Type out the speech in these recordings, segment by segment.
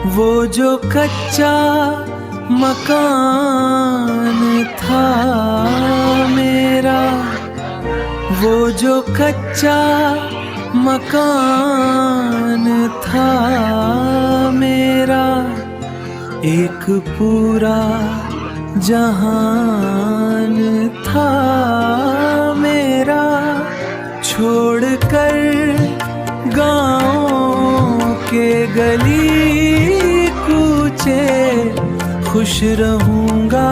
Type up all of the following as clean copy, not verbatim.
वो जो कच्चा मकान था मेरा, वो जो कच्चा मकान था मेरा, एक पूरा जहान था मेरा। छोड़कर गाँव के गली कूचे, खुश रहूँगा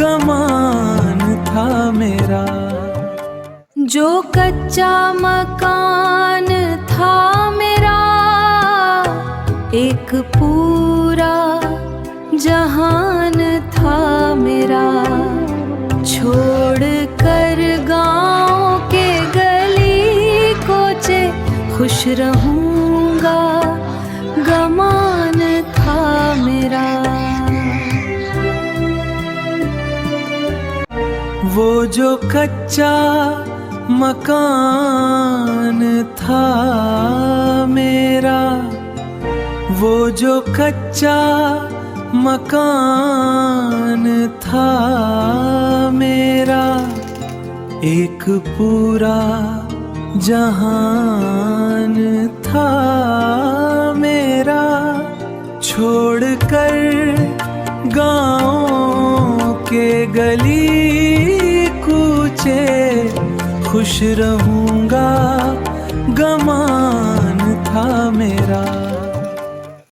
गमान था मेरा। जो कच्चा मकान था मेरा, एक पूरा जहान था मेरा। छोड़ कर गाँव के गली कोचे, खुश रहूँगा गमान था मेरा। वो जो कच्चा मकान था मेरा, वो जो कच्चा मकान था मेरा, एक पूरा जहान था मेरा। छोड़कर गाँव के गली कूचे, खुश रहूँगा गमान था मेरा।